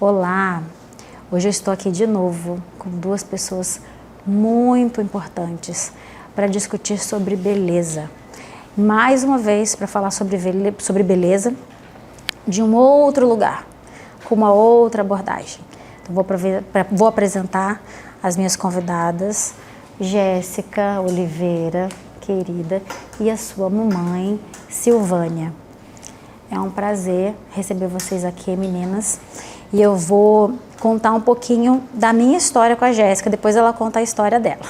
Olá! Hoje eu estou aqui de novo com duas pessoas muito importantes para discutir sobre beleza. Mais uma vez para falar sobre beleza de um outro lugar, com uma outra abordagem. Então vou apresentar as minhas convidadas, Jéssica Oliveira, querida, e a sua mamãe, Silvânia. É um prazer receber vocês aqui, meninas. E eu vou contar um pouquinho da minha história com a Jéssica, depois ela conta a história dela.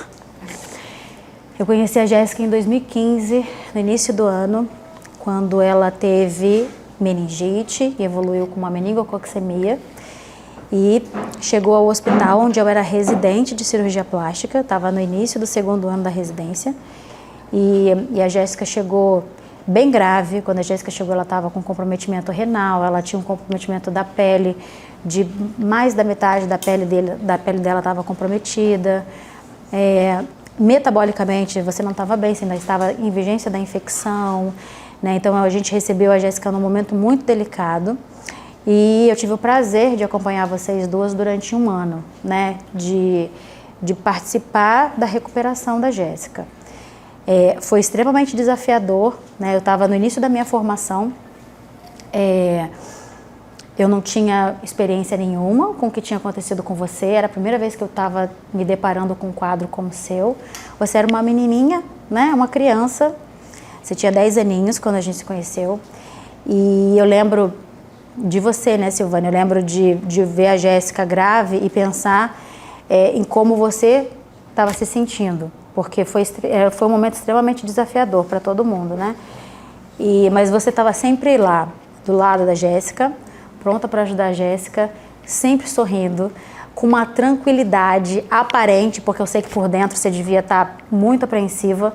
Eu conheci a Jéssica em 2015, no início do ano, quando ela teve meningite e evoluiu com uma meningococcemia. E chegou ao hospital onde eu era residente de cirurgia plástica, estava no início do segundo ano da residência. E a Jéssica chegou bem grave. Quando a Jéssica chegou, ela estava com comprometimento renal, ela tinha um comprometimento da pele, de mais da metade da pele dela estava comprometida. Metabolicamente, você não estava bem, você ainda estava em vigência da infecção, né? Então a gente recebeu a Jéssica num momento muito delicado. E eu tive o prazer de acompanhar vocês duas durante um ano, né? De participar da recuperação da Jéssica. Foi extremamente desafiador, né? Eu estava no início da minha formação, eu não tinha experiência nenhuma com o que tinha acontecido com você, era a primeira vez que eu estava me deparando com um quadro como o seu. Você era uma menininha, né? Uma criança, você tinha 10 aninhos quando a gente se conheceu, e eu lembro de você, né, Silvânia? Eu lembro de ver a Jéssica grave e pensar em como você estava se sentindo, porque foi um momento extremamente desafiador para todo mundo, né? Mas você estava sempre lá, do lado da Jéssica, pronta para ajudar a Jéssica, sempre sorrindo, com uma tranquilidade aparente, porque eu sei que por dentro você devia estar muito apreensiva,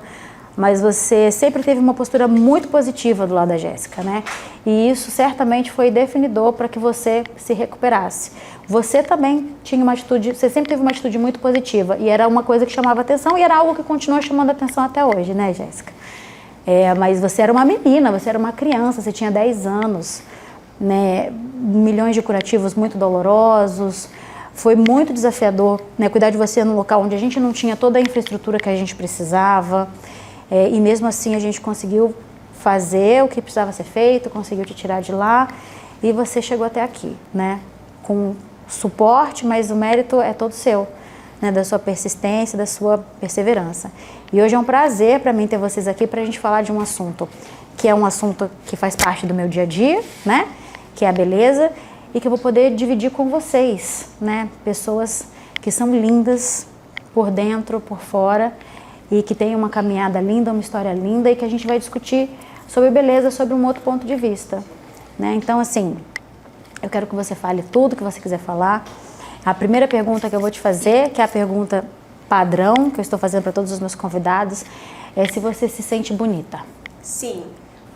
mas você sempre teve uma postura muito positiva do lado da Jéssica, né? E isso certamente foi definidor para que você se recuperasse. Você também tinha uma atitude, você sempre teve uma atitude muito positiva, e era uma coisa que chamava atenção, e era algo que continua chamando atenção até hoje, né, Jéssica? Mas você era uma menina, você era uma criança, você tinha 10 anos, né? Milhões de curativos muito dolorosos. Foi muito desafiador, né, cuidar de você num local onde a gente não tinha toda a infraestrutura que a gente precisava. E mesmo assim a gente conseguiu fazer o que precisava ser feito, conseguiu te tirar de lá, e você chegou até aqui, né? Com suporte, mas o mérito é todo seu, né? Da sua persistência, da sua perseverança. E hoje é um prazer para mim ter vocês aqui para a gente falar de um assunto que é um assunto que faz parte do meu dia a dia, né? Que é a beleza, e que eu vou poder dividir com vocês, né? Pessoas que são lindas por dentro, por fora, e que tem uma caminhada linda, uma história linda, e que a gente vai discutir sobre beleza, sobre um outro ponto de vista, né? Então, assim, eu quero que você fale tudo que você quiser falar. A primeira pergunta que eu vou te fazer, que é a pergunta padrão, que eu estou fazendo para todos os meus convidados, é se você se sente bonita. Sim,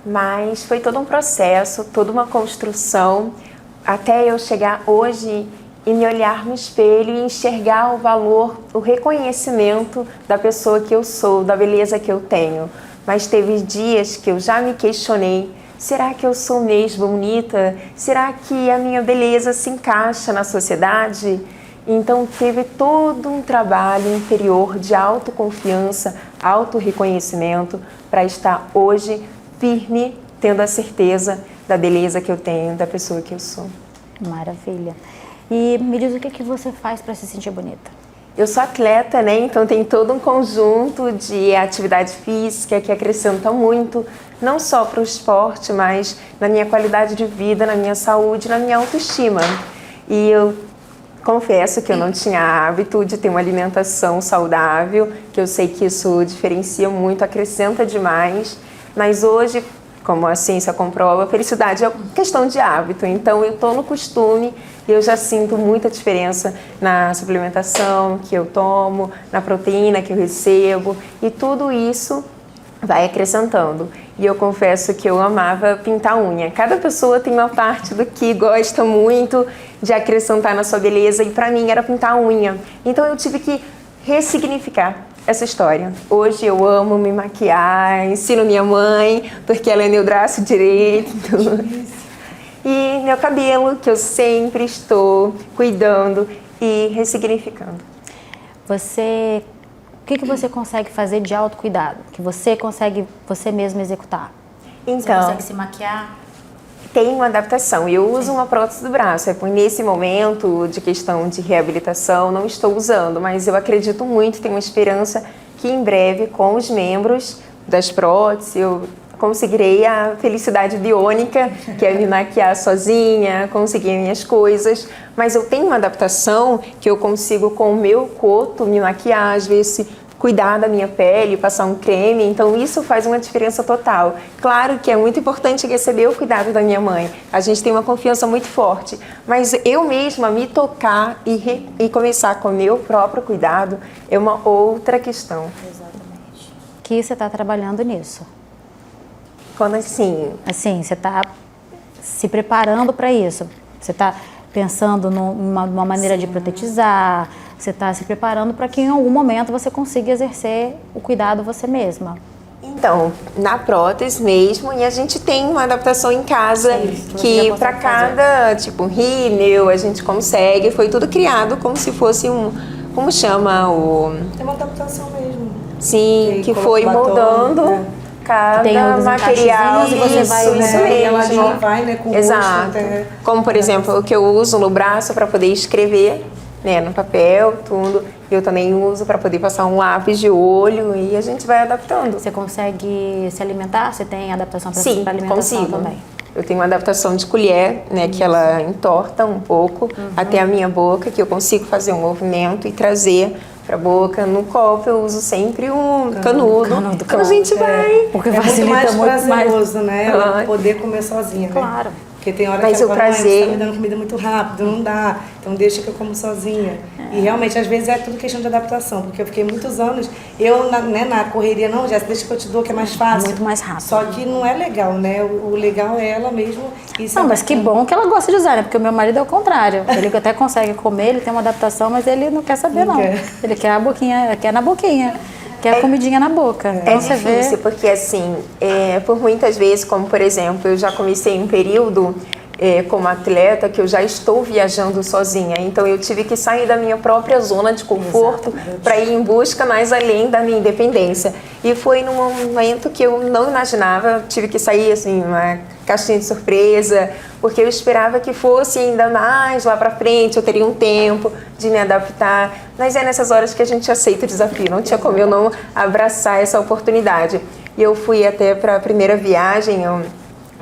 mas foi todo um processo, toda uma construção, até eu chegar hoje e me olhar no espelho e enxergar o valor, o reconhecimento da pessoa que eu sou, da beleza que eu tenho. Mas teve dias que eu já me questionei, será que eu sou mesmo bonita? Será que a minha beleza se encaixa na sociedade? Então teve todo um trabalho interior de autoconfiança, autorreconhecimento para estar hoje firme, tendo a certeza da beleza que eu tenho, da pessoa que eu sou. Maravilha. E me diz o que você faz para se sentir bonita? Eu sou atleta, né? Então tem todo um conjunto de atividade física que acrescenta muito, não só para o esporte, mas na minha qualidade de vida, na minha saúde, na minha autoestima. E eu confesso que eu não tinha hábito de ter uma alimentação saudável, que eu sei que isso diferencia muito, acrescenta demais, mas hoje, como a ciência comprova, a felicidade é questão de hábito. Então eu estou no costume e eu já sinto muita diferença na suplementação que eu tomo, na proteína que eu recebo, e tudo isso vai acrescentando. E eu confesso que eu amava pintar unha. Cada pessoa tem uma parte do que gosta muito de acrescentar na sua beleza, e para mim era pintar a unha. Então eu tive que ressignificar essa história. Hoje eu amo me maquiar, ensino minha mãe, porque ela é meu braço direito. E meu cabelo, que eu sempre estou cuidando e ressignificando. O que você consegue fazer de autocuidado? Que você consegue você mesmo executar? Você Então, consegue se maquiar? tem uma adaptação. Eu uso uma prótese do braço. Nesse momento de questão de reabilitação, não estou usando, mas eu acredito muito, tenho uma esperança que em breve, com os membros das próteses, eu conseguirei a felicidade biônica, que é me maquiar sozinha, conseguir minhas coisas. Mas eu tenho uma adaptação que eu consigo, com o meu coto, me maquiar, às vezes cuidar da minha pele, passar um creme, então isso faz uma diferença total. Claro que é muito importante receber o cuidado da minha mãe, a gente tem uma confiança muito forte, mas eu mesma me tocar e começar com o meu próprio cuidado é uma outra questão. Exatamente. Que você está trabalhando nisso? Quando assim... Assim, você está se preparando para isso, você está pensando numa maneira de protetizar, você está se preparando para que em algum momento você consiga exercer o cuidado você mesma. Então, na prótese mesmo, e a gente tem uma adaptação em casa que para cada, tipo, rímel, a gente consegue, foi tudo criado como se fosse como chama o... É uma adaptação mesmo. Sim, que foi moldando cada material e você vai, isso mesmo. Ela já vai, né, com exato. Rosto, como, por exemplo, o que eu uso no braço para poder escrever, né, no papel, tudo. Eu também uso para poder passar um lápis de olho e a gente vai adaptando. Você consegue se alimentar? Você tem adaptação para alimentação consigo. também? Eu tenho uma adaptação de colher, né, que ela entorta um pouco até a minha boca, que eu consigo fazer um movimento e trazer para a boca. No copo eu uso sempre um canudo. Então a gente vai. Porque é muito facilita mais muito prazeroso, né? Ela poder comer sozinha, né? Claro. Porque tem hora Mas que ela fala, prazer... você tá me dando comida muito rápido, não dá. Então deixa que eu como sozinha. E realmente, às vezes, é tudo questão de adaptação. Porque eu fiquei muitos anos, na correria, não, Jéssica, deixa que eu te dou, que é mais fácil. Muito mais rápido. Só que não é legal, né? O legal é ela mesmo. Não, mas que bom que ela gosta de usar, né? Porque o meu marido é o contrário. Ele até consegue comer, ele tem uma adaptação, mas ele não quer saber, não. Ele quer a boquinha, quer na boquinha. Quer a comidinha na boca. Então, você difícil, porque assim, por muitas vezes, como por exemplo, eu já comecei um período como atleta que eu já estou viajando sozinha, então eu tive que sair da minha própria zona de conforto para ir em busca mais além da minha independência. E foi num momento que eu não imaginava, tive que sair assim, uma caixinha de surpresa, porque eu esperava que fosse ainda mais lá para frente, eu teria um tempo de me adaptar, mas é nessas horas que a gente aceita o desafio, não tinha como eu não abraçar essa oportunidade. E eu fui até para a primeira viagem,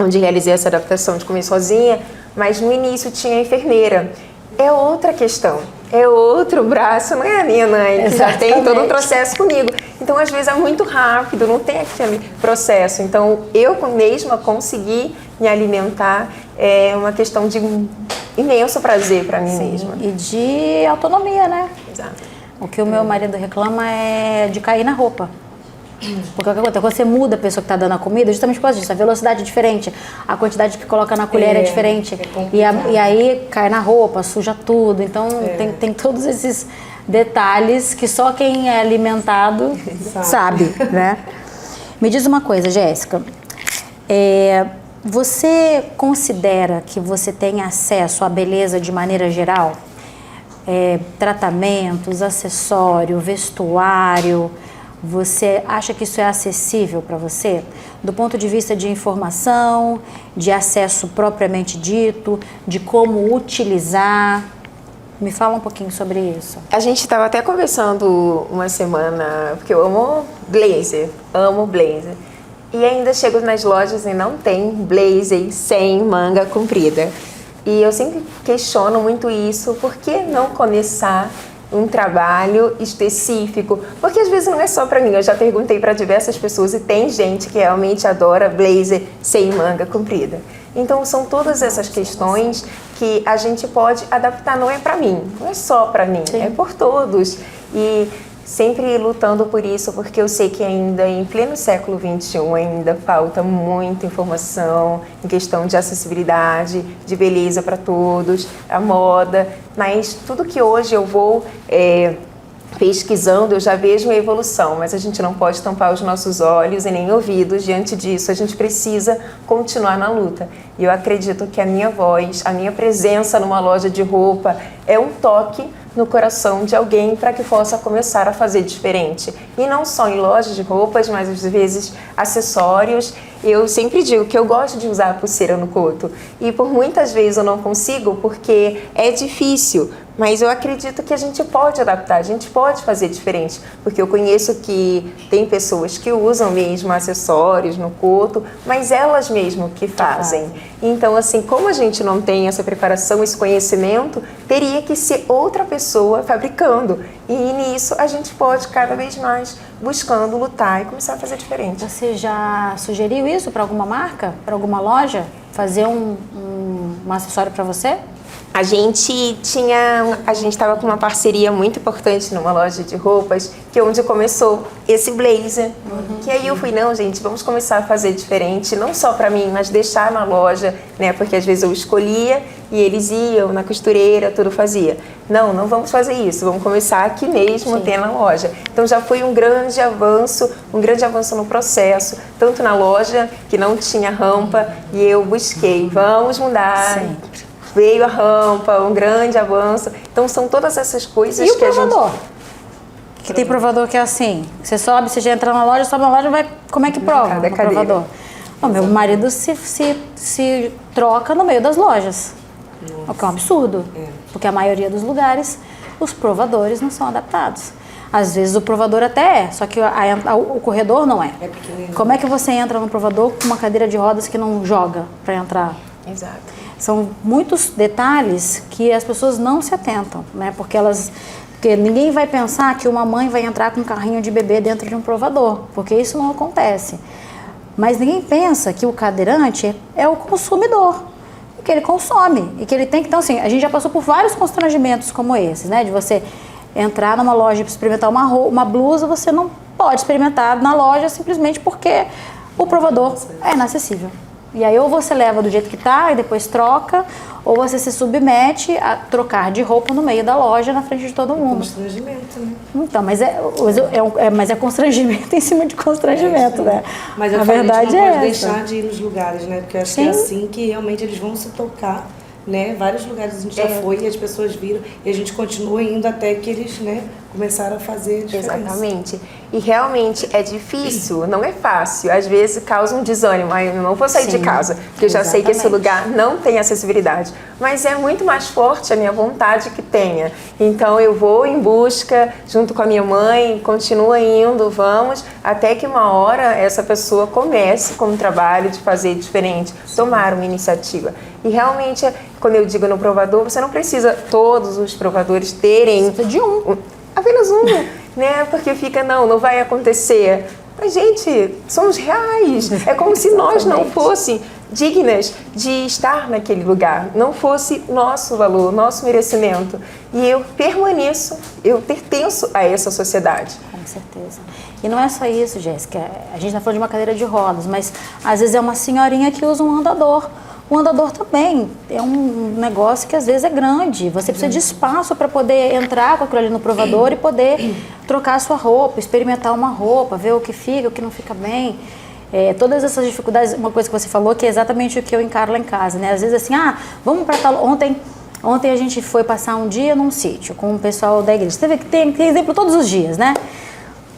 onde realizei essa adaptação de comer sozinha, mas no início tinha enfermeira. É outra questão, é outro braço, não é a minha mãe, que já tem todo o processo comigo. Então, às vezes, é muito rápido, não tem aquele processo. Então, eu mesma conseguir me alimentar é uma questão de imenso prazer para mim mesma. E de autonomia, né? Exato. O que o meu marido reclama é de cair na roupa. Porque o que acontece? Quando você muda a pessoa que está dando a comida, justamente por causa disso, a velocidade é diferente, a quantidade que coloca na colher é diferente. E aí cai na roupa, suja tudo. Então tem todos esses detalhes que só quem é alimentado sabe, né? Me diz uma coisa, Jéssica. Você considera que você tem acesso à beleza de maneira geral? Tratamentos, acessório, vestuário... Você acha que isso é acessível para você? Do ponto de vista de informação, de acesso propriamente dito, de como utilizar? Me fala um pouquinho sobre isso. A gente estava até conversando uma semana, porque eu amo blazer. E ainda chego nas lojas e não tem blazer sem manga comprida. E eu sempre questiono muito isso, por que não começar um trabalho específico, porque às vezes não é só para mim, eu já perguntei para diversas pessoas e tem gente que realmente adora blazer sem manga comprida. Então são todas essas questões que a gente pode adaptar, não é para mim, não é só para mim, é por todos. E sempre lutando por isso, porque eu sei que ainda em pleno século XXI ainda falta muita informação em questão de acessibilidade, de beleza para todos, a moda, mas tudo que hoje eu vou pesquisando, eu já vejo uma evolução, mas a gente não pode tampar os nossos olhos e nem ouvidos diante disso. A gente precisa continuar na luta. E eu acredito que a minha voz, a minha presença numa loja de roupa é um toque no coração de alguém para que possa começar a fazer diferente. E não só em lojas de roupas, mas às vezes acessórios. Eu sempre digo que eu gosto de usar a pulseira no coto. E por muitas vezes eu não consigo porque é difícil. Mas eu acredito que a gente pode adaptar, a gente pode fazer diferente. Porque eu conheço que tem pessoas que usam mesmo acessórios no coto, mas elas mesmo que fazem. Então, assim, como a gente não tem essa preparação, esse conhecimento, teria que ser outra pessoa fabricando. E nisso a gente pode cada vez mais buscando lutar e começar a fazer diferente. Você já sugeriu isso para alguma marca, para alguma loja? Fazer um acessório para você? A gente estava com uma parceria muito importante numa loja de roupas, que é onde começou esse blazer. Que aí eu fui, não, gente, vamos começar a fazer diferente, não só para mim, mas deixar na loja, né? Porque às vezes eu escolhia e eles iam na costureira, tudo fazia. Não vamos fazer isso, vamos começar aqui mesmo, ter na loja. Então já foi um grande avanço no processo, tanto na loja, que não tinha rampa, e eu busquei, vamos mudar. Sempre. Veio a rampa, um grande avanço. Então são todas essas coisas e que o provador? Que tem provador que é assim, você sobe, você já entra na loja, sobe na loja, vai, como é que prova no provador? Não, meu marido se troca no meio das lojas, o que é um absurdo, porque a maioria dos lugares os provadores não são adaptados. Às vezes o provador até é, só que o corredor não é. Como é que você entra no provador com uma cadeira de rodas que não joga para entrar? Exato. São muitos detalhes que as pessoas não se atentam, né? Porque ninguém vai pensar que uma mãe vai entrar com um carrinho de bebê dentro de um provador, porque isso não acontece. Mas ninguém pensa que o cadeirante é o consumidor, que ele consome e que ele tem que... Então, assim, a gente já passou por vários constrangimentos como esses, né? De você entrar numa loja para experimentar uma blusa, você não pode experimentar na loja simplesmente porque o provador é inacessível. E aí ou você leva do jeito que tá e depois troca, ou você se submete a trocar de roupa no meio da loja, na frente de todo mundo. Constrangimento, né? Então, mas é constrangimento em cima de constrangimento, né? Mas a verdade não pode deixar de ir nos lugares, né? Porque eu acho que é assim que realmente eles vão se tocar, né? Vários lugares a gente já foi e as pessoas viram e a gente continua indo até que eles, né, começaram a fazer a diferença. Exatamente. E realmente é difícil, não é fácil. Às vezes causa um desânimo. Eu não vou sair de casa, porque eu já sei que esse lugar não tem acessibilidade. Mas é muito mais forte a minha vontade que tenha. Então eu vou em busca, junto com a minha mãe, continua indo, vamos, até que uma hora essa pessoa comece com o trabalho de fazer diferente, tomar uma iniciativa. E realmente, quando eu digo no provador, você não precisa todos os provadores terem... de um. Apenas um, né? Porque fica, não vai acontecer. Mas, gente, somos reais. É como se nós não fossem dignas de estar naquele lugar. Não fosse nosso valor, nosso merecimento. E eu permaneço, eu pertenço a essa sociedade. Com certeza. E não é só isso, Jéssica. A gente está falando de uma cadeira de rodas, mas às vezes é uma senhorinha que usa um andador. O andador também é um negócio que às vezes é grande. Você precisa de espaço para poder entrar com aquilo ali no provador e poder trocar a sua roupa, experimentar uma roupa, ver o que fica, o que não fica bem. Todas essas dificuldades, uma coisa que você falou que é exatamente o que eu encaro lá em casa, né? Às vezes assim, vamos para tal... Ontem a gente foi passar um dia num sítio com o pessoal da igreja. Tem exemplo todos os dias, né?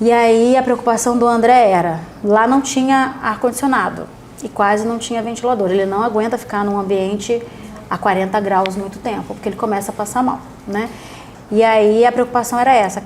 E aí a preocupação do André era, lá não tinha ar-condicionado. E quase não tinha ventilador. Ele não aguenta ficar num ambiente a 40 graus muito tempo, porque ele começa a passar mal, né? E aí a preocupação era essa,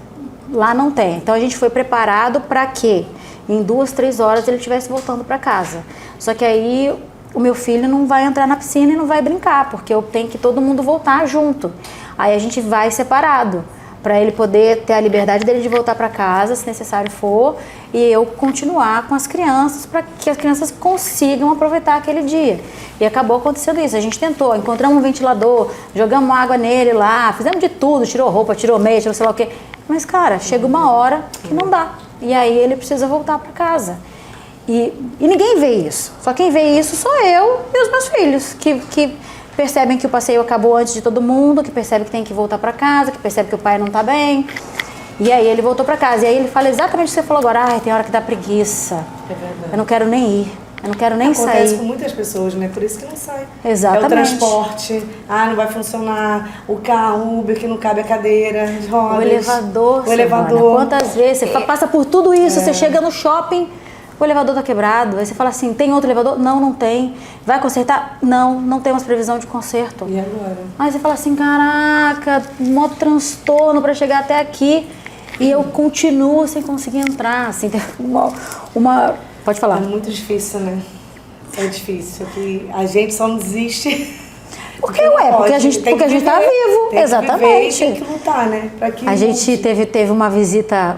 lá não tem. Então a gente foi preparado para que em 2, 3 horas ele estivesse voltando para casa. Só que aí o meu filho não vai entrar na piscina e não vai brincar, porque eu tenho que todo mundo voltar junto. Aí a gente vai separado, para ele poder ter a liberdade dele de voltar para casa, se necessário for, e eu continuar com as crianças, para que as crianças consigam aproveitar aquele dia. E acabou acontecendo isso. A gente tentou, encontramos um ventilador, jogamos água nele lá, fizemos de tudo, tirou roupa, tirou meia, tirou sei lá o quê. Mas, cara, chega uma hora que não dá. E aí ele precisa voltar para casa. E ninguém vê isso. Só quem vê isso sou eu e os meus filhos, que percebem que o passeio acabou antes de todo mundo, que percebem que tem que voltar para casa, que percebem que o pai não está bem. E aí ele voltou para casa. E aí ele fala exatamente o que você falou agora. Ai, tem hora que dá preguiça. É verdade. Eu não quero nem ir. Eu não quero nem Acontece sair. com muitas pessoas, né? Por isso que não sai. Exatamente. É o transporte. Ah, não vai funcionar. O carro, o Uber que não cabe a cadeira, as rodas. O elevador. O elevador. Quantas vezes você passa por tudo isso, você chega no shopping, o elevador tá quebrado. Aí você fala assim, tem outro elevador? Não, não tem. Vai consertar? Não, não temos previsão de conserto. E agora? Aí você fala assim, caraca, um transtorno para chegar até aqui. E eu continuo sem conseguir entrar. Assim, tem uma... Pode falar. É muito difícil, né? É difícil. Que a gente só não desiste. Porque a gente tá vivo. Exatamente. Tem que lutar, né? Pra que a gente teve uma visita,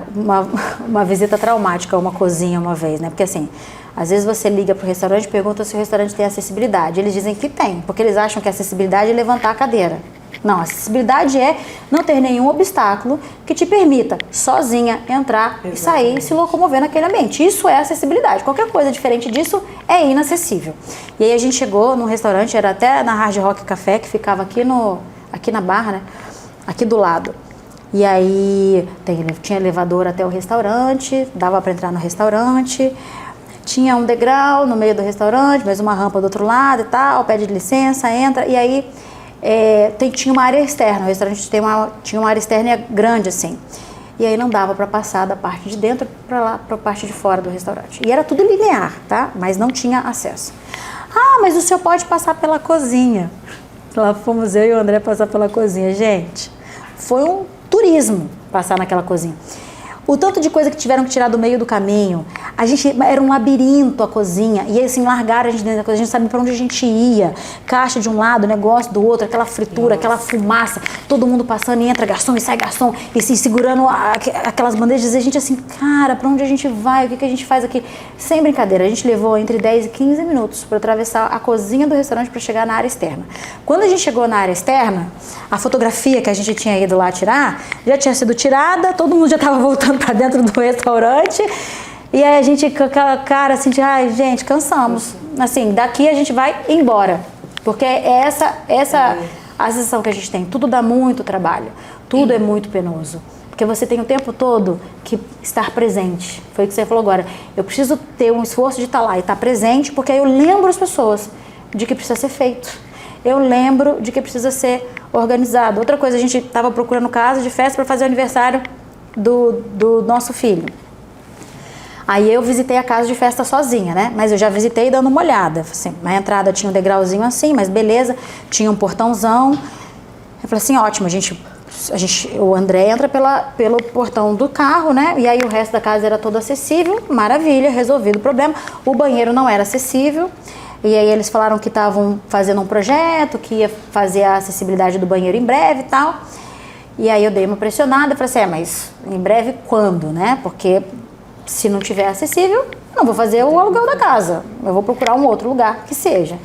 uma visita traumática a uma cozinha uma vez, né? Porque assim, às vezes você liga pro restaurante e pergunta se o restaurante tem acessibilidade. Eles dizem que tem, porque eles acham que a acessibilidade é levantar a cadeira. Não, a acessibilidade é não ter nenhum obstáculo que te permita sozinha entrar e sair e se locomover naquele ambiente. Isso é acessibilidade. Qualquer coisa diferente disso é inacessível. E aí a gente chegou num restaurante, era até na Hard Rock Café, que ficava aqui na Barra, né? Aqui do lado. E aí tinha elevador até o restaurante, dava para entrar no restaurante. Tinha um degrau no meio do restaurante, mais uma rampa do outro lado e tal, pede licença, entra. E aí tinha uma área externa, o restaurante tinha uma área externa grande assim. E aí não dava para passar da parte de dentro para lá, para a parte de fora do restaurante. E era tudo linear, tá? Mas não tinha acesso. Ah, mas o senhor pode passar pela cozinha. Lá fomos eu e o André passar pela cozinha. Gente, foi um turismo passar naquela cozinha. O tanto de coisa que tiveram que tirar do meio do caminho. Era um labirinto a cozinha. E assim, largaram a gente dentro da cozinha. A gente sabia pra onde a gente ia. Caixa de um lado, negócio do outro. Aquela fritura, aquela fumaça. Todo mundo passando e entra garçom e sai garçom. E assim, segurando aquelas bandejas. E a gente assim, cara, pra onde a gente vai? O que a gente faz aqui? Sem brincadeira. A gente levou entre 10 e 15 minutos pra atravessar a cozinha do restaurante pra chegar na área externa. Quando a gente chegou na área externa, a fotografia que a gente tinha ido lá tirar, já tinha sido tirada. Todo mundo já tava voltando pra dentro do restaurante. E aí a gente com aquela cara assim de, ai, gente, cansamos. Assim, daqui a gente vai embora. Porque é essa a sensação que a gente tem. Tudo dá muito trabalho. Tudo é muito penoso. Porque você tem o tempo todo que estar presente. Foi o que você falou agora. Eu preciso ter um esforço de estar lá e estar presente, porque aí eu lembro as pessoas de que precisa ser feito. Eu lembro de que precisa ser organizado. Outra coisa, a gente estava procurando casa de festa para fazer o aniversário do nosso filho. Aí eu visitei a casa de festa sozinha, né? Mas eu já visitei dando uma olhada. Assim, na entrada tinha um degrauzinho assim, mas beleza. Tinha um portãozão. Eu falei assim, ótimo, o André entra pelo portão do carro, né? E aí o resto da casa era todo acessível. Maravilha, resolvido o problema. O banheiro não era acessível. E aí eles falaram que estavam fazendo um projeto, que ia fazer a acessibilidade do banheiro em breve e tal. E aí eu dei uma pressionada, falei assim, mas em breve quando, né? Porque se não tiver acessível, não vou fazer o aluguel da casa. Eu vou procurar um outro lugar que seja.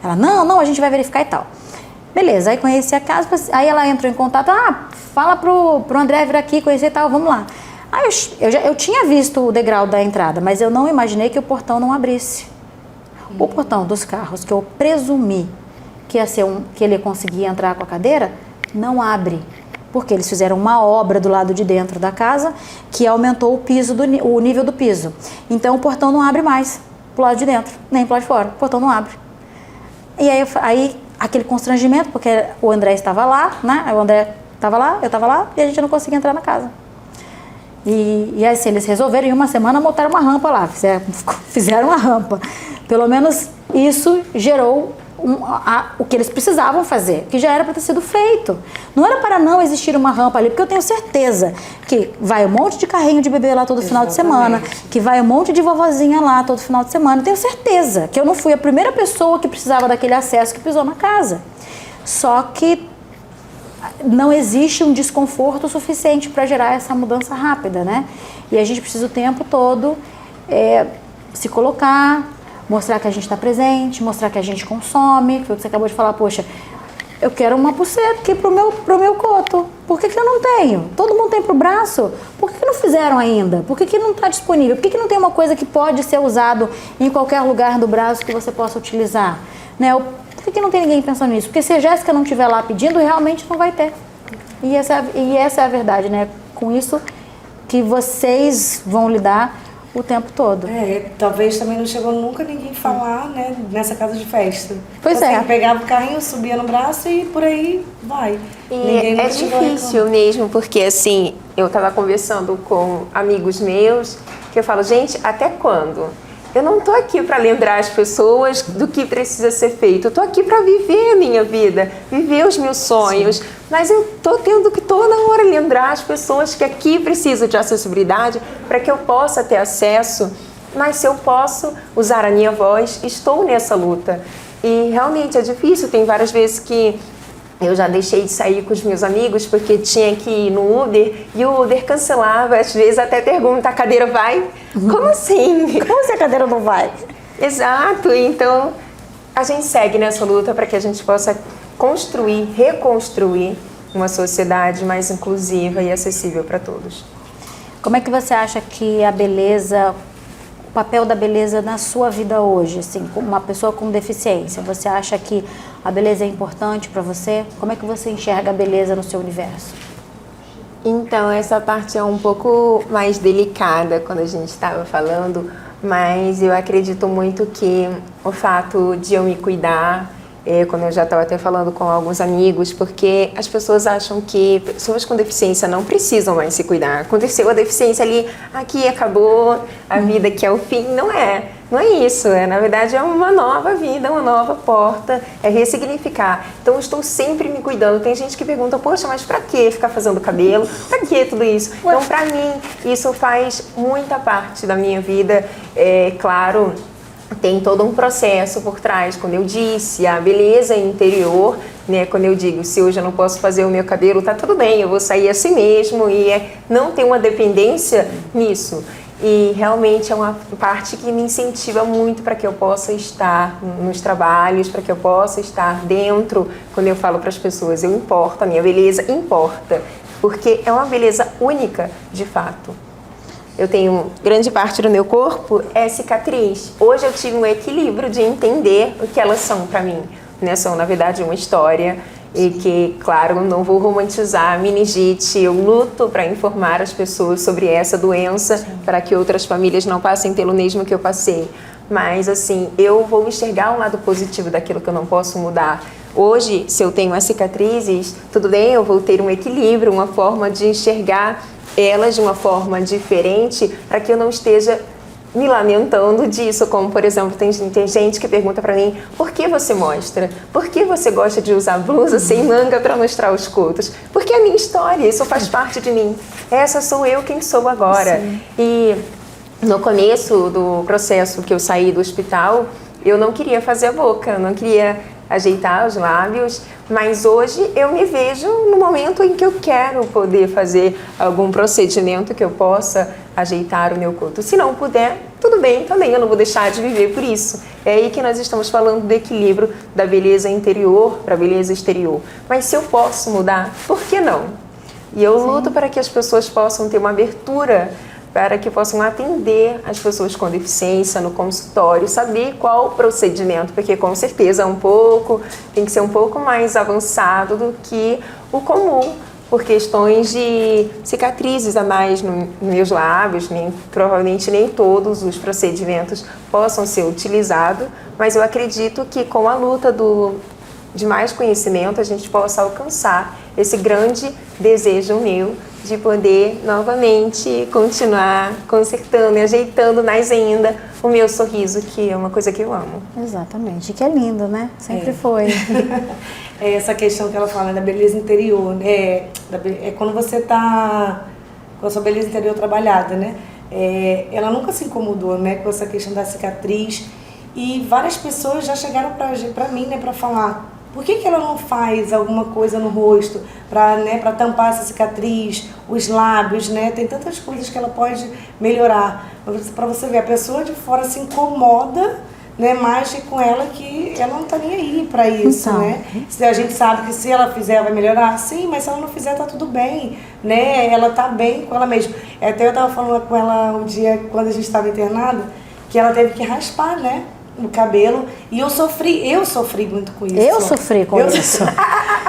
Ela, não, a gente vai verificar e tal. Beleza, aí conheci a casa, aí ela entrou em contato, fala pro André vir aqui, conhecer e tal, vamos lá. Aí eu tinha visto o degrau da entrada, mas eu não imaginei que o portão não abrisse. O portão dos carros, que eu presumi que ia ser que ele conseguia entrar com a cadeira, não abre. Porque eles fizeram uma obra do lado de dentro da casa que aumentou o nível do piso. Então o portão não abre mais pro lado de dentro, nem pro lado de fora. O portão não abre. E aí aquele constrangimento, porque o André estava lá, né? O André estava lá, eu estava lá e a gente não conseguia entrar na casa. E assim, eles resolveram em uma semana montar uma rampa lá, fizeram uma rampa. Pelo menos isso gerou o que eles precisavam fazer, que já era para ter sido feito. Não era para não existir uma rampa ali, porque eu tenho certeza que vai um monte de carrinho de bebê lá todo final de semana, que vai um monte de vovozinha lá todo final de semana. Eu tenho certeza que eu não fui a primeira pessoa que precisava daquele acesso que pisou na casa. Só que não existe um desconforto suficiente para gerar essa mudança rápida, né? E a gente precisa o tempo todo se colocar, mostrar que a gente está presente, mostrar que a gente consome. Foi o que você acabou de falar, poxa, eu quero uma pulseira aqui pro meu coto. Por que eu não tenho? Todo mundo tem pro braço. Por que não fizeram ainda? Por que não está disponível? Por que não tem uma coisa que pode ser usado em qualquer lugar do braço que você possa utilizar? Né? Por que não tem ninguém pensando nisso? Porque se a Jéssica não estiver lá pedindo, realmente não vai ter. E essa é a verdade, né? Com isso, que vocês vão lidar o tempo todo. Talvez também não chegou nunca ninguém falar, né, nessa casa de festa. Pois assim, é. Pegava o carrinho, subia no braço e por aí vai. E é difícil mesmo, porque assim, eu estava conversando com amigos meus, que eu falo, gente, até quando? Eu não tô aqui para lembrar as pessoas do que precisa ser feito. Eu tô aqui para viver a minha vida, viver os meus sonhos. Sim. Mas eu tô tendo que toda hora lembrar as pessoas que aqui precisam de acessibilidade para que eu possa ter acesso. Mas se eu posso usar a minha voz, estou nessa luta. E realmente é difícil. Tem várias vezes que eu já deixei de sair com os meus amigos porque tinha que ir no Uber e o Uber cancelava, às vezes até pergunta, a cadeira vai? Como assim? Como se a cadeira não vai? Exato, então a gente segue nessa luta para que a gente possa construir, reconstruir uma sociedade mais inclusiva e acessível para todos. Como é que você acha que a beleza, o papel da beleza na sua vida hoje, assim, como uma pessoa com deficiência, você acha que a beleza é importante para você? Como é que você enxerga a beleza no seu universo? Então, essa parte é um pouco mais delicada quando a gente estava falando, mas eu acredito muito que o fato de eu me cuidar, quando eu já estava até falando com alguns amigos, porque as pessoas acham que pessoas com deficiência não precisam mais se cuidar. Aconteceu a deficiência ali, aqui acabou, a vida que é o fim. Não é. Não é isso, na verdade é uma nova vida, uma nova porta, é ressignificar. Então eu estou sempre me cuidando. Tem gente que pergunta, poxa, mas pra que ficar fazendo cabelo? Pra que tudo isso? Então pra mim isso faz muita parte da minha vida, claro, tem todo um processo por trás. Quando eu disse a beleza interior, né, quando eu digo, se hoje eu não posso fazer o meu cabelo, tá tudo bem, eu vou sair assim mesmo e não ter uma dependência nisso. E realmente é uma parte que me incentiva muito para que eu possa estar nos trabalhos, para que eu possa estar dentro. Quando eu falo para as pessoas, eu importo, a minha beleza importa, porque é uma beleza única, de fato. Eu tenho grande parte do meu corpo é cicatriz. Hoje eu tive um equilíbrio de entender o que elas são para mim, né? São, na verdade, uma história. E que, claro, não vou romantizar a meningite, eu luto para informar as pessoas sobre essa doença, para que outras famílias não passem pelo mesmo que eu passei. Mas, assim, eu vou enxergar um lado positivo daquilo que eu não posso mudar. Hoje, se eu tenho as cicatrizes, tudo bem, eu vou ter um equilíbrio, uma forma de enxergar elas de uma forma diferente, para que eu não esteja me lamentando disso, como por exemplo, tem gente que pergunta pra mim, por que você mostra? Por que você gosta de usar blusa sem manga para mostrar os cotos? Porque é a minha história, isso faz parte de mim. Essa sou eu quem sou agora. Sim. E no começo do processo que eu saí do hospital, eu não queria fazer a boca, eu não queria ajeitar os lábios, mas hoje eu me vejo no momento em que eu quero poder fazer algum procedimento que eu possa ajeitar o meu corpo. Se não puder, tudo bem também, eu não vou deixar de viver por isso. É aí que nós estamos falando do equilíbrio da beleza interior para a beleza exterior. Mas se eu posso mudar, por que não? E eu luto para que as pessoas possam ter uma abertura para que possam atender as pessoas com deficiência no consultório, saber qual o procedimento, porque com certeza tem que ser um pouco mais avançado do que o comum, por questões de cicatrizes a mais nos meus lábios, provavelmente nem todos os procedimentos possam ser utilizados, mas eu acredito que com a luta de mais conhecimento a gente possa alcançar esse grande desejo meu de poder novamente continuar consertando e ajeitando mais ainda o meu sorriso, que é uma coisa que eu amo. Exatamente, que é lindo, né? Sempre foi. É essa questão que ela fala da beleza interior, né? É quando você está com a sua beleza interior trabalhada, né? Ela nunca se incomodou, né, com essa questão da cicatriz, e várias pessoas já chegaram para mim, né, para falar, por que ela não faz alguma coisa no rosto para tampar essa cicatriz, os lábios, né? Tem tantas coisas que ela pode melhorar. Para você ver, a pessoa de fora se incomoda, né, mais que com ela, que ela não está nem aí para isso, então, né? A gente sabe que se ela fizer vai melhorar, sim, mas se ela não fizer tá tudo bem, né? Ela tá bem com ela mesma. Até eu estava falando com ela um dia, quando a gente estava internada, que ela teve que raspar, né? o cabelo e eu sofri muito com isso. Eu sofri com isso.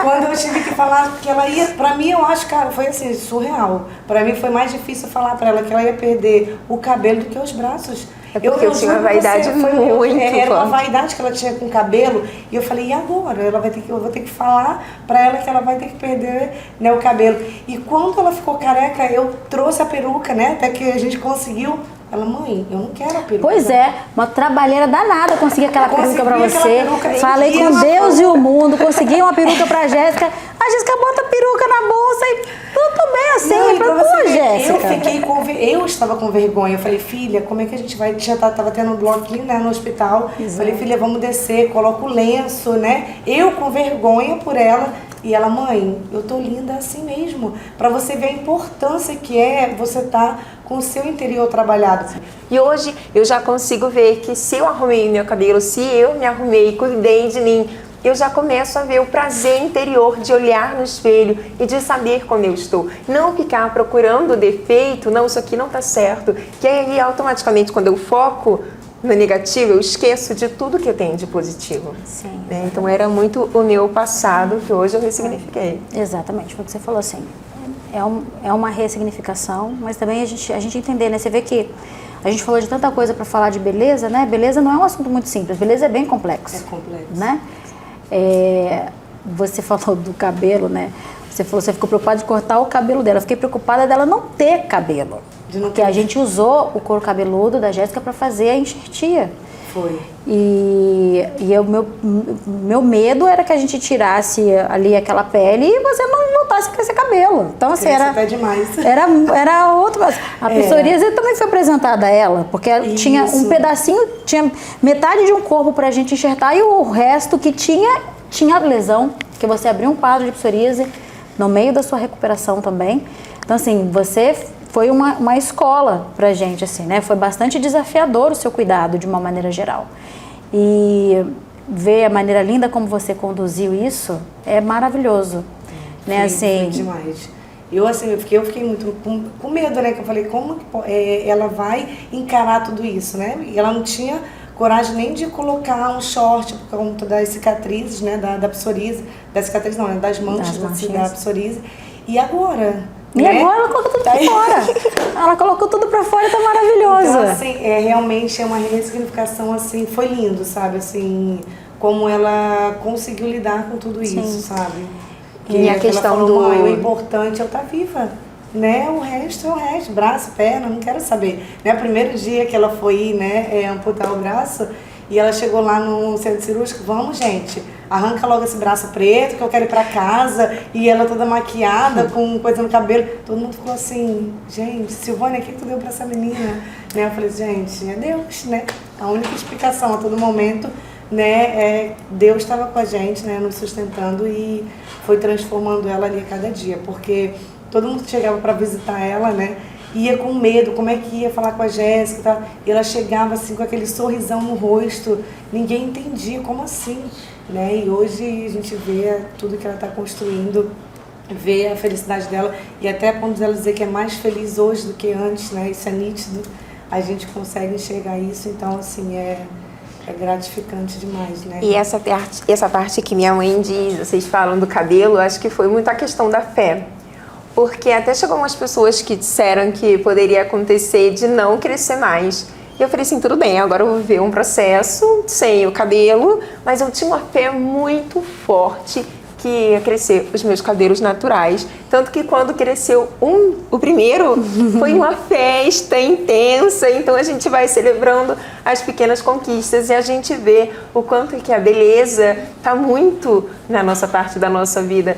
Quando eu tive que falar que ela ia, pra mim eu acho, cara, foi assim, surreal. Pra mim foi mais difícil falar pra ela que ela ia perder o cabelo do que os braços. É porque eu tinha uma vaidade muito era uma forte. vaidade que ela tinha com o cabelo. E eu falei, e agora? Eu vou ter que falar pra ela que ela vai ter que perder, né, o cabelo. E quando ela ficou careca, eu trouxe a peruca, né? Até que a gente conseguiu. Ela, mãe, eu não quero a peruca. Pois é, uma trabalheira danada conseguir aquela peruca pra Consegui você. aquela peruca. Falei E com ela Deus falou- e o mundo, consegui uma peruca pra Jéssica. A Jéssica bota a peruca na bolsa e tudo bem assim. Não, e pra Pô, você ver, Jéssica. eu estava com vergonha. Eu falei, filha, como é que a gente vai? Tava tendo um bloquinho, né, no hospital. Exato. Falei, filha, vamos descer, coloca o lenço, né? Eu com vergonha por ela. E ela, mãe, eu tô linda assim mesmo. Pra você ver a importância que é você tá com o seu interior trabalhado. E hoje eu já consigo ver que se eu arrumei meu cabelo, se eu me arrumei, cuidei de mim, eu já começo a ver o prazer interior de olhar no espelho e de saber como eu estou. Não ficar procurando defeito, não, isso aqui não tá certo. Que aí automaticamente quando eu foco no negativo, eu esqueço de tudo que eu tenho de positivo. Sim. Né? Então era muito o meu passado que hoje eu ressignifiquei. Exatamente, foi o que você falou assim. É uma ressignificação, mas também a gente entender, né? Você vê que a gente falou de tanta coisa para falar de beleza, né? Beleza não é um assunto muito simples, beleza é bem complexo. É complexo. Né? Você falou do cabelo, né? Você ficou preocupada de cortar o cabelo dela. Eu fiquei preocupada dela não ter cabelo. Porque a gente usou o couro cabeludo da Jéssica para fazer a enxertia. Foi. E meu medo era que a gente tirasse ali aquela pele e você não voltasse a crescer cabelo. Então, assim, Cresce era até demais. Era outro. A psoríase também foi apresentada a ela, porque tinha um pedacinho, tinha metade de um corpo pra gente enxertar e o resto que tinha lesão, que você abriu um quadro de psoríase no meio da sua recuperação também. Então, assim, você foi uma escola pra gente, assim, né? Foi bastante desafiador o seu cuidado, de uma maneira geral. E ver a maneira linda como você conduziu isso é maravilhoso, né? Assim, Foi demais. Eu fiquei muito com medo, né? Que eu falei, como que ela vai encarar tudo isso, né? E ela não tinha coragem nem de colocar um short por conta das cicatrizes, né? Da psoríase. Das cicatrizes não, né? Das manchas da psoríase. E agora? E agora ela colocou tudo pra fora. Ela colocou tudo pra fora e tá maravilhosa. Então, assim, realmente é uma ressignificação, assim, foi lindo, sabe? Assim, como ela conseguiu lidar com tudo isso, sabe? E a questão ela falou, do... mãe, o importante é eu estar viva, né? O resto é o resto, braço, perna, não quero saber. Né? O primeiro dia que ela foi, né, amputar o braço, e ela chegou lá no centro cirúrgico, vamos, gente, arranca logo esse braço preto que eu quero ir pra casa. E ela toda maquiada, com coisa no cabelo. Todo mundo ficou assim, gente, Silvânia, o que tu deu pra essa menina? Né? Eu falei, gente, é Deus, né? A única explicação a todo momento, né, Deus estava com a gente, né, nos sustentando e foi transformando ela ali a cada dia. Porque todo mundo que chegava para visitar ela, né, ia com medo, como é que ia falar com a Jéssica e tal. E ela chegava assim com aquele sorrisão no rosto, ninguém entendia como assim, né? E hoje a gente vê tudo que ela está construindo, vê a felicidade dela e até quando ela dizer que é mais feliz hoje do que antes, né? Isso é nítido, a gente consegue enxergar isso, então assim, é gratificante demais, né? E essa parte que minha mãe diz, vocês falam do cabelo, acho que foi muito a questão da fé. Porque até chegou umas pessoas que disseram que poderia acontecer de não crescer mais. E eu falei assim, tudo bem, agora eu vou viver um processo sem o cabelo, mas eu tinha uma fé muito forte que ia crescer os meus cabelos naturais. Tanto que quando cresceu o primeiro, foi uma festa intensa. Então a gente vai celebrando as pequenas conquistas e a gente vê o quanto que a beleza está muito na nossa parte da nossa vida.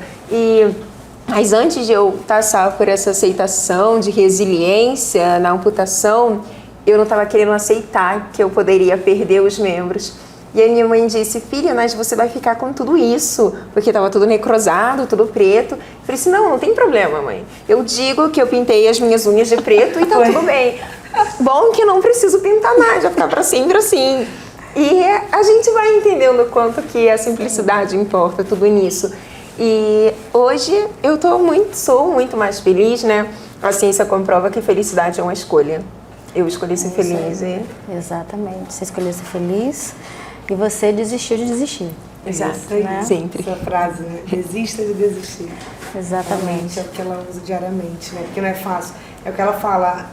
Mas antes de eu passar por essa aceitação de resiliência na amputação, eu não estava querendo aceitar que eu poderia perder os membros. E a minha mãe disse, filha, mas você vai ficar com tudo isso, porque estava tudo necrosado, tudo preto. Eu falei assim, não tem problema, mãe. Eu digo que eu pintei as minhas unhas de preto e tá tudo bem. Bom que eu não preciso pintar mais, vai ficar para sempre assim. E a gente vai entendendo o quanto que a simplicidade importa, tudo nisso. E hoje eu sou muito mais feliz, né? A ciência comprova que felicidade é uma escolha. Eu escolhi ser feliz. Exatamente. Você escolheu ser feliz e você desistiu de desistir. Exato, né? Sempre. Essa frase, né? Desista de desistir. Exatamente. Realmente é o que ela usa diariamente, né? Porque não é fácil. É o que ela fala,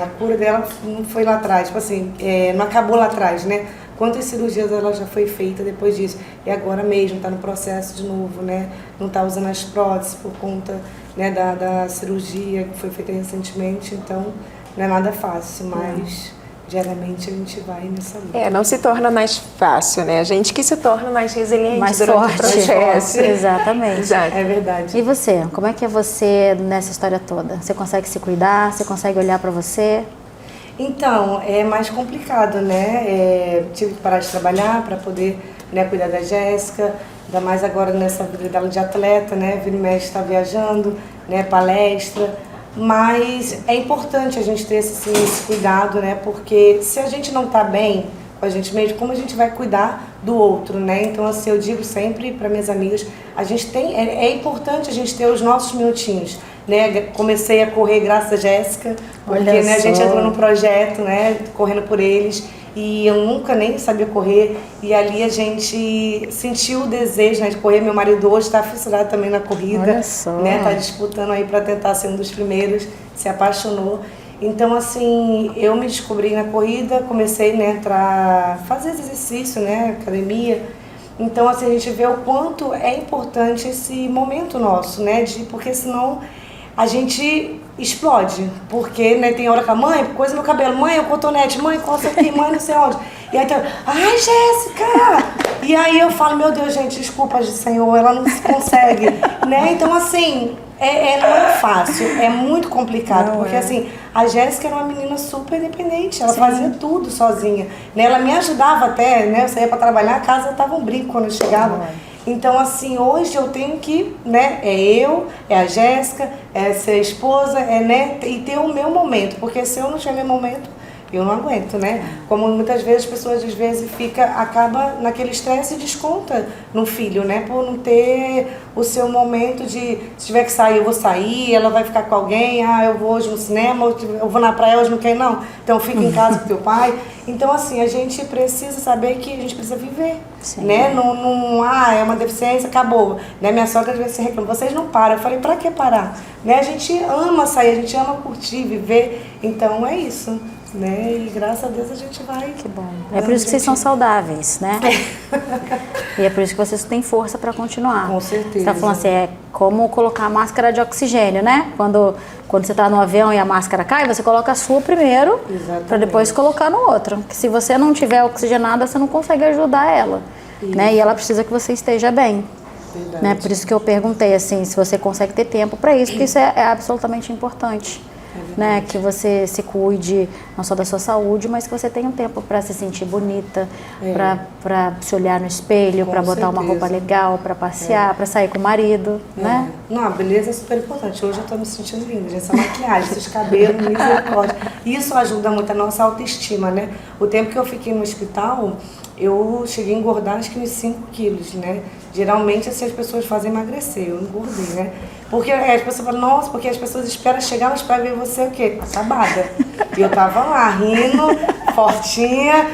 a cura dela não foi lá atrás, tipo assim, não acabou lá atrás, né? Quantas cirurgias ela já foi feita depois disso? E agora mesmo está no processo de novo, né? Não está usando as próteses por conta, né, da cirurgia que foi feita recentemente, então não é nada fácil, mas diariamente a gente vai nessa luta. Não se torna mais fácil, né? A gente que se torna mais resiliente Mais durante forte. o processo. Exatamente. Exato. É verdade. E você? Como é que é você nessa história toda? Você consegue se cuidar? Você consegue olhar para você? Então, é mais complicado, né? Tive que parar de trabalhar para poder, né, cuidar da Jéssica, ainda mais agora nessa vida dela de atleta, né? Vira e mexe, está viajando, né? Palestra. Mas é importante a gente ter esse cuidado, né? Porque se a gente não está bem com a gente mesmo, como a gente vai cuidar do outro, né? Então, assim, eu digo sempre para minhas amigas, a gente tem, é importante a gente ter os nossos minutinhos, né? Comecei a correr graças a Jéssica, porque, né, a gente entrou no projeto, né? Correndo por eles, e eu nunca nem sabia correr, e ali a gente sentiu o desejo, né, de correr. Meu marido hoje está fissurado também na corrida, Olha só. né? Tá disputando aí para tentar ser um dos primeiros, se apaixonou. Então, assim, eu me descobri na corrida, comecei, né, a fazer exercício, né, academia. Então, assim, a gente vê o quanto é importante esse momento nosso, né, porque senão a gente explode. Porque, né, tem hora que a mãe, coisa meu cabelo, mãe, o cotonete, mãe, coça aqui, mãe, não sei onde. E aí tem, ai, Jéssica! E aí eu falo, meu Deus, gente, desculpa, Senhor, ela não consegue, né? Então, assim, não é fácil, é muito complicado, porque assim, a Jéssica era uma menina super independente, ela fazia tudo sozinha, né? Ela me ajudava até, né? Eu saía para trabalhar, a casa estava um brinco quando eu chegava. Então, assim, hoje eu tenho que, né, é a Jéssica, é ser esposa, né, e ter o meu momento, porque se eu não tiver meu momento, eu não aguento, né? Como muitas vezes as pessoas às vezes acaba naquele estresse e desconta no filho, né? Por não ter o seu momento de, se tiver que sair, eu vou sair, ela vai ficar com alguém, eu vou hoje no cinema, eu vou na praia hoje, não quer não, então fica em casa com teu pai. Então, assim, a gente precisa saber que a gente precisa viver, né? Não, é uma deficiência, acabou. Né? Minha sogra às vezes se reclama, vocês não param. Eu falei, pra que parar? Né? A gente ama sair, a gente ama curtir, viver, então é isso. Né? E graças a Deus a gente vai. Que bom. É por isso que vocês são saudáveis, né? E é por isso que vocês têm força para continuar. Com certeza. Você tá falando assim, é como colocar a máscara de oxigênio, né? Quando você está no avião e a máscara cai, você coloca a sua primeiro para depois colocar no outro. Porque se você não tiver oxigenada, você não consegue ajudar ela, né? E ela precisa que você esteja bem. Né? Por isso que eu perguntei assim, se você consegue ter tempo para isso, porque isso é absolutamente importante. Né, que você se cuide não só da sua saúde, mas que você tenha um tempo para se sentir bonita, para se olhar no espelho, para botar uma roupa legal, para passear, para sair com o marido, né? Não, a beleza é super importante. Hoje eu tô me sentindo linda, gente. Essa maquiagem, esses cabelos, misericórdia. Isso ajuda muito a nossa autoestima, né? O tempo que eu fiquei no hospital, eu cheguei a engordar acho que uns 5 quilos, né? Geralmente, assim, as pessoas fazem emagrecer, eu engordei, né? Porque as pessoas falam, nossa, porque as pessoas esperam chegar, mas para ver você o quê? Acabada. E eu tava lá, rindo, fortinha,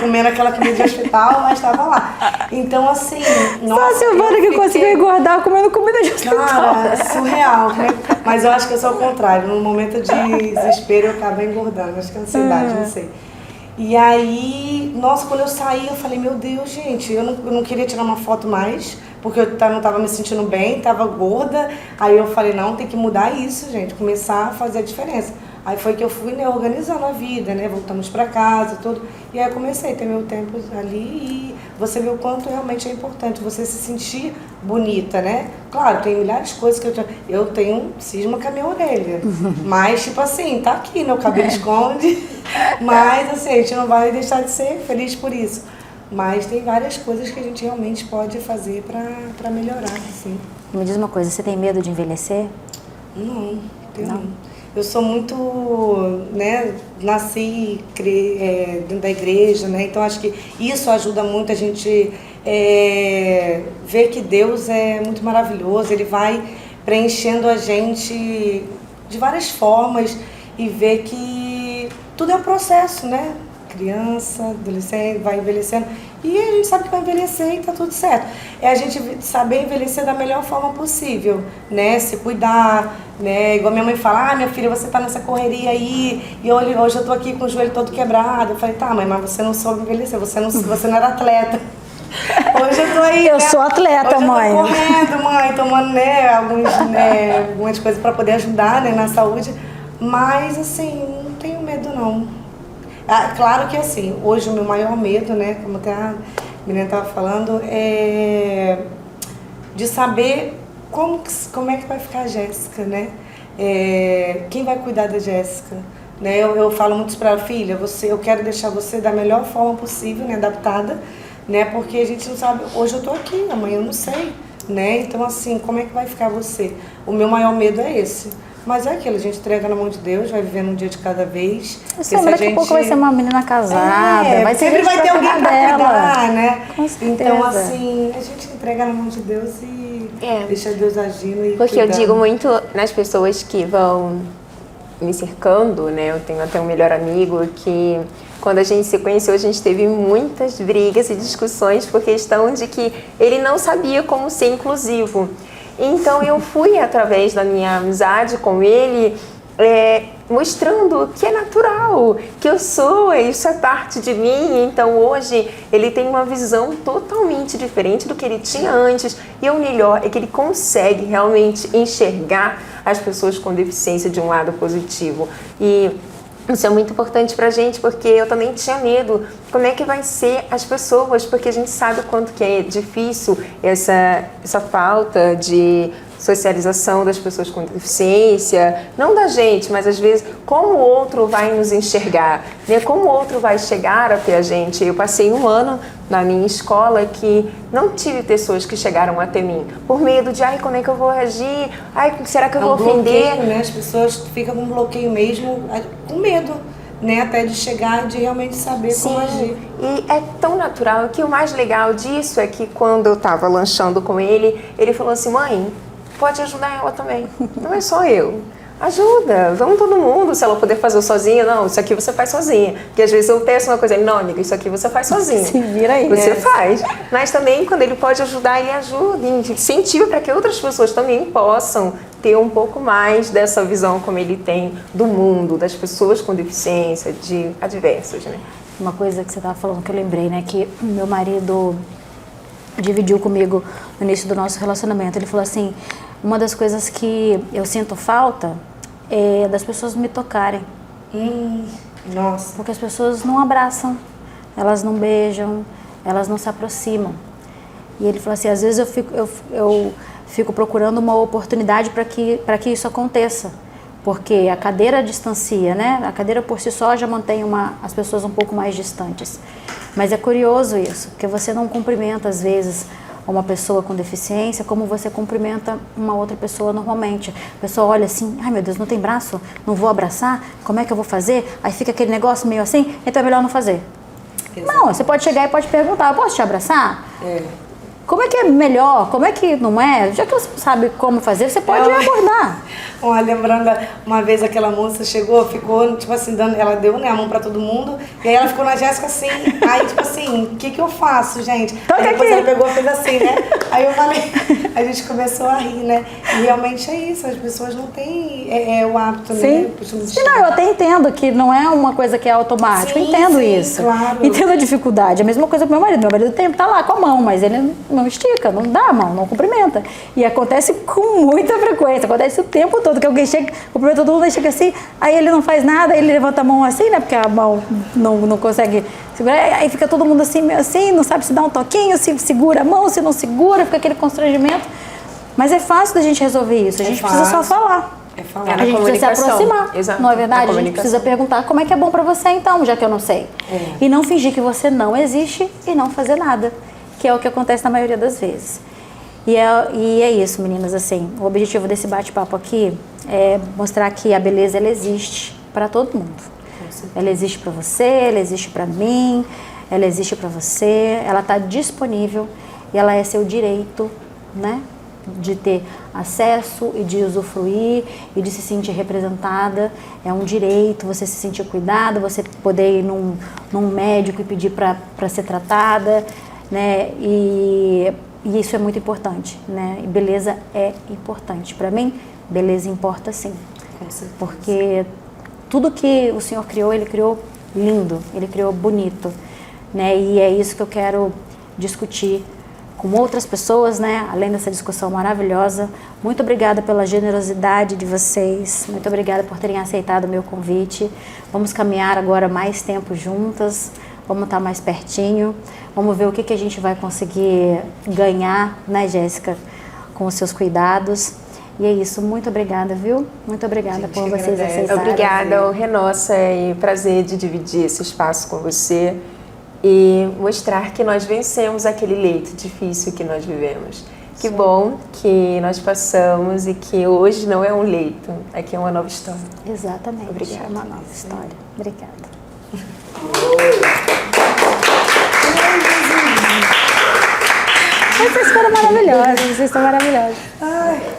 comendo aquela comida de hospital, mas tava lá. Então, assim, nossa... Só a Silvana que conseguiu engordar comendo comida de hospital. Cara, surreal, né? Mas eu acho que eu sou o contrário. No momento de desespero, eu acabo engordando. Acho que é ansiedade, não sei. E aí, nossa, quando eu saí, eu falei, meu Deus, gente, eu não queria tirar uma foto mais, porque eu não estava me sentindo bem, estava gorda. Aí eu falei, não, tem que mudar isso, gente, começar a fazer a diferença. Aí foi que eu fui, né, organizando a vida, né, voltamos para casa, tudo. E aí eu comecei a ter meu tempo ali e você vê o quanto realmente é importante você se sentir bonita, né? Claro, tem milhares de coisas que eu tenho cisma com a minha orelha. Mas, tipo assim, tá aqui, né, o cabelo esconde. Mas, assim, a gente não vai deixar de ser feliz por isso. Mas tem várias coisas que a gente realmente pode fazer para melhorar, assim. Me diz uma coisa, você tem medo de envelhecer? Não, tenho não. Eu sou muito, né, nasci dentro da igreja, né, então acho que isso ajuda muito a gente ver que Deus é muito maravilhoso, Ele vai preenchendo a gente de várias formas e ver que tudo é um processo, né? Criança, adolescente, vai envelhecendo. E a gente sabe que vai envelhecer e tá tudo certo. É a gente saber envelhecer da melhor forma possível, né? Se cuidar, né? Igual minha mãe fala, minha filha, você tá nessa correria aí, e hoje eu tô aqui com o joelho todo quebrado. Eu falei, tá, mãe, mas você não soube envelhecer, você não era atleta. Hoje eu tô aí. Eu sou atleta, mãe. Eu tô correndo, mãe, tomando, né, algumas coisas para poder ajudar, né, na saúde. Mas, assim, não tenho medo, não. Claro que, assim, hoje o meu maior medo, né, como até a menina estava falando, é de saber como é que vai ficar a Jéssica, né? Quem vai cuidar da Jéssica? Né? Eu falo muito para a filha, eu quero deixar você da melhor forma possível, né, adaptada, né? Porque a gente não sabe, hoje eu tô aqui, amanhã eu não sei, né? Então, assim, como é que vai ficar você? O meu maior medo é esse. Mas é aquilo, a gente entrega na mão de Deus, vai vivendo um dia de cada vez. Daqui a pouco vai ser uma menina casada, vai sempre vai ter alguém pra cuidar, né? Com certeza. Então, assim, a gente entrega na mão de Deus e deixa Deus agindo e Porque cuidando. eu digo muito nas pessoas que vão me cercando, né? Eu tenho até um melhor amigo que, quando a gente se conheceu, a gente teve muitas brigas e discussões por questão de que ele não sabia como ser inclusivo. Então eu fui, através da minha amizade com ele, mostrando que é natural, que eu sou, isso é parte de mim. Então hoje ele tem uma visão totalmente diferente do que ele tinha antes. E o melhor é que ele consegue realmente enxergar as pessoas com deficiência de um lado positivo. E isso é muito importante pra gente, porque eu também tinha medo. Como é que vai ser as pessoas? Porque a gente sabe o quanto que é difícil essa falta de socialização das pessoas com deficiência. Não da gente, mas às vezes como o outro vai nos enxergar, né? Como o outro vai chegar até a gente. Eu passei um ano na minha escola que não tive pessoas que chegaram até mim por medo de, como é que eu vou agir? Será que eu vou ofender? Bloqueio, né? As pessoas ficam com bloqueio mesmo, com medo, né? Até de chegar, de realmente saber como agir. E é tão natural que o mais legal disso é que quando eu estava lanchando com ele, ele falou assim, mãe, pode ajudar ela também, não é só eu. Ajuda, vamos todo mundo, se ela puder fazer sozinha, não, isso aqui você faz sozinha. Porque às vezes eu peço uma coisa, não, amiga, isso aqui você faz sozinha. Se vira aí. Você faz. Mas também, quando ele pode ajudar, ele ajuda, incentiva para que outras pessoas também possam ter um pouco mais dessa visão como ele tem do mundo, das pessoas com deficiência, de adversos, né? Uma coisa que você estava falando que eu lembrei, né, que meu marido dividiu comigo no início do nosso relacionamento. Ele falou assim, uma das coisas que eu sinto falta é das pessoas me tocarem. Nossa. Porque as pessoas não abraçam, elas não beijam, elas não se aproximam. E ele falou assim, às vezes eu fico procurando uma oportunidade para que isso aconteça. Porque a cadeira distancia, né? A cadeira por si só já mantém as pessoas um pouco mais distantes. Mas é curioso isso, porque você não cumprimenta às vezes uma pessoa com deficiência como você cumprimenta uma outra pessoa normalmente. A pessoa olha assim, ai meu Deus, não tem braço? Não vou abraçar? Como é que eu vou fazer? Aí fica aquele negócio meio assim, então é melhor não fazer. Exatamente. Não, você pode chegar e pode perguntar, eu posso te abraçar? Como é que é melhor? Como é que não é? Já que você não sabe como fazer, você pode abordar. Olha, lembrando, uma vez aquela moça chegou, ficou, tipo assim, ela deu, né, a mão pra todo mundo, e aí ela ficou na Jéssica assim, aí tipo assim, o que eu faço, gente? Aí depois ela pegou e fez assim, né? Aí eu falei, a gente começou a rir, né? E realmente é isso, as pessoas não têm o hábito, né? Sim, não, eu até entendo que não é uma coisa que é automática, entendo isso. Claro. Entendo a dificuldade. A mesma coisa pro meu marido tá lá com a mão, mas ele não estica, não dá a mão, não cumprimenta. E acontece com muita frequência, acontece o tempo todo, que alguém chega, cumprimenta todo mundo, aí chega assim, aí ele não faz nada, aí ele levanta a mão assim, né, porque a mão não consegue segurar, aí fica todo mundo assim, meio assim, não sabe se dá um toquinho, se segura a mão, se não segura, fica aquele constrangimento. Mas é fácil da gente resolver isso, a gente precisa só falar. A gente precisa se aproximar, exato, não é verdade? A gente precisa perguntar como é que é bom pra você então, já que eu não sei. E não fingir que você não existe e não fazer nada, que é o que acontece na maioria das vezes. E é isso, meninas, assim, o objetivo desse bate-papo aqui é mostrar que a beleza, ela existe para todo mundo. Ela existe para você, ela existe para mim, ela existe para você, ela está disponível e ela é seu direito, né, de ter acesso e de usufruir e de se sentir representada. É um direito você se sentir cuidado, você poder ir num médico e pedir para ser tratada, né? E isso é muito importante, né? E beleza é importante. Para mim, beleza importa sim. Com certeza. Porque tudo que o Senhor criou, Ele criou lindo, Ele criou bonito, né? E é isso que eu quero discutir com outras pessoas, né? Além dessa discussão maravilhosa. Muito obrigada pela generosidade de vocês. Muito obrigada por terem aceitado o meu convite. Vamos caminhar agora mais tempo juntas. Vamos estar mais pertinho. Vamos ver o que a gente vai conseguir ganhar, né, Jéssica, com os seus cuidados. E é isso. Muito obrigada, viu? Muito obrigada por vocês aceitarem. Obrigada, honra nossa e prazer de dividir esse espaço com você e mostrar que nós vencemos aquele leito difícil que nós vivemos. Que bom que nós passamos e que hoje não é um leito, aqui é uma nova história. Exatamente. Obrigada. É uma nova história. Obrigada. Vocês foram maravilhosos, vocês estão maravilhosos.